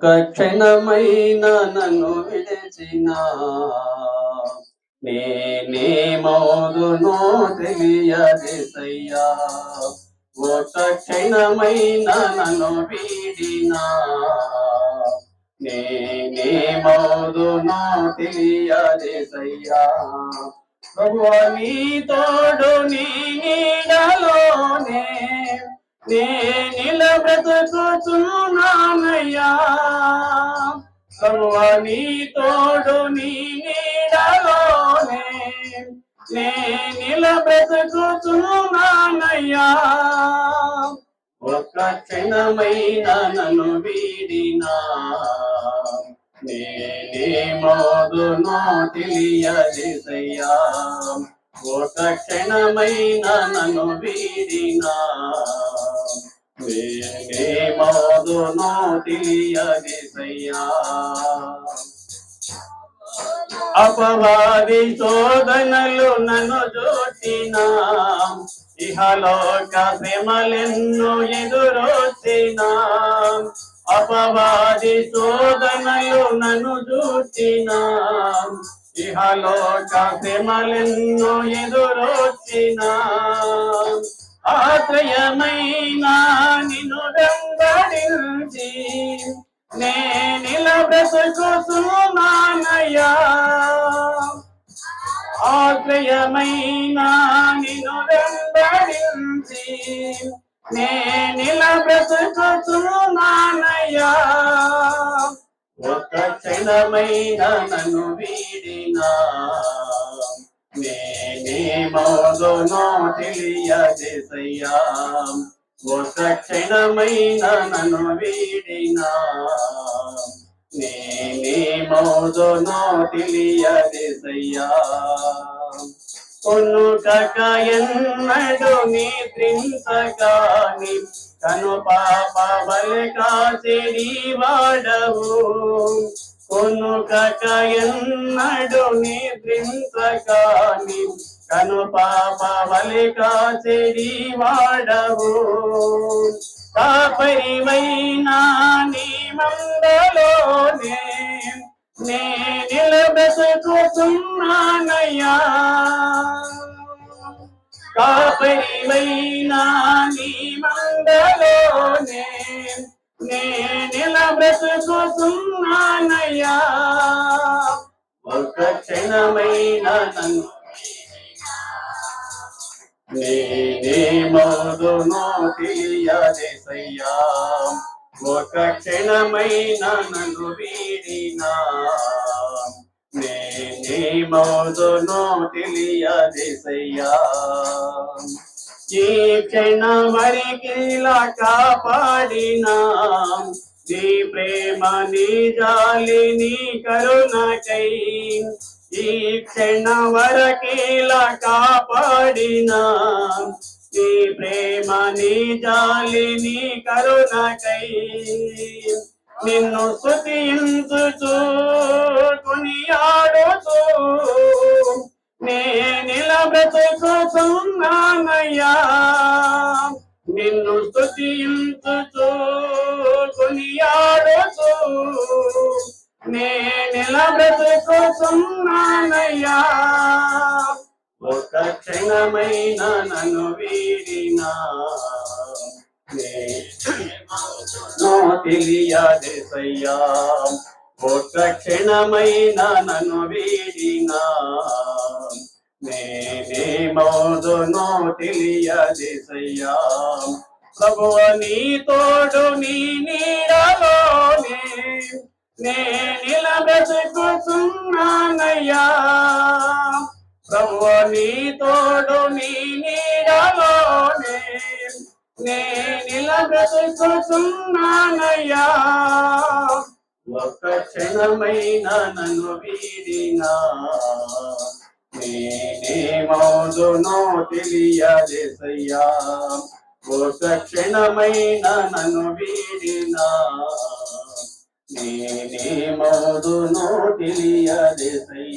ఒక్క క్షణమైన నన్ను విడిచిన నేనేమవుదునో తెలియదేసయ్యా. ఒక్క క్షణమైన నన్ను వీడినా నేనేమవుదునో తెలియదేసయ్యా. ప్రభువా నీ తోడు నీ నీడలోనే నే నిలబ్రతుకుచున్నానయ్యా. ప్రభువా నీ తోడు నీ నీడలోనే నే నిలబ్రతుకుచున్నానయ్యా. ఒక్క క్షణమైన నన్ను వీడినా నేనేమవుదునో తెలియదేసయ్యా. ఒక్క క్షణమైన నన్ను వీడినా నేనేమవుదునో తెలియదేసయ్యా. అపవాది శోధనలు నన్ను చూచినా ఇహలోక శ్రమలెన్నో ఎదురొచ్చినా. అపవాది శోధనలు నన్ను చూచినా ఇహలోక శ్రమలెన్నో ఎదురొచ్చినా. ఆశ్రయమైన నిన్ను వెంబడించి నే నిలబ్రతుకుచున్నానయ్యా. ఆశ్రయమైన నిన్ను వెంబడించి నే నిలబ్రతుకుచున్నానయ్యా. ఒక్క క్షణమైన నన్ను వీడినా నేనేమవుదునో తెలియదేసయ్యా. ఒక్క క్షణమైన నన్ను వీడినా నేనేమవుదునో తెలియదేసయ్యా. కొనుకక ఎన్నడు నిద్రించగాని కను పాప వలె కాచెడి వాడవు. కొనుకక ఎన్నడు నిద్రించగాని కను పాప వలె కాచెడి వాడవు. కాపరివైనా నీ మందలోనే నే నిలబ్రతుకుచున్నానయ్యా. కాపరివైనా నీ మందలోనే నే నిలబ్రతుకుచున్నానయ్యా. ఒక్క క్షణమైన నన్ను నేనేమవుదునో తెలియదేసయ్యా. ఒక్క క్షణమైన నన్ను వీడినా నేనేమవుదునో తెలియదేసయ్యా. ఈ క్షణ వరకిలా కాపాడినా నీ ప్రేమ నీ జాలి నీ కరుణకై. ఈ క్షణ వరకిలా కాపాడినా నీ ప్రేమ నీ జాలి నీ కరుణకై. నిన్ను స్తుతించుచు కొనియాడుచు నే నిలబ్రతుకుచున్నానయ్యా. నిన్ను స్తుతించుచు కొనియాడుచు నే నిలబ్రతుకుచున్నానయ్యా. ఒక్క క్షణమైన నన్ను వీడినా నేనేమవుదునో తెలియదేసయ్యా. ఒక్క క్షణమైన నన్ను వీడినా నేనేమవుదునో తెలియదేసయ్యా. ప్రభువా నీ తోడు నీ నీడలోనే నే నిలబ్రతుకుచున్నానయ్యా. ప్రభువా నీ తోడు నీ నీడలోనే నే నిలబ్రతుకుచున్నానయ్యా. ఒక్క క్షణమైన నన్ను వీడినా నేనేమవుదునో తెలియదేసయ్యా. ఒక్క క్షణమైన నన్ను వీడినా నేనేమవుదునో తెలియదేసయ్యా.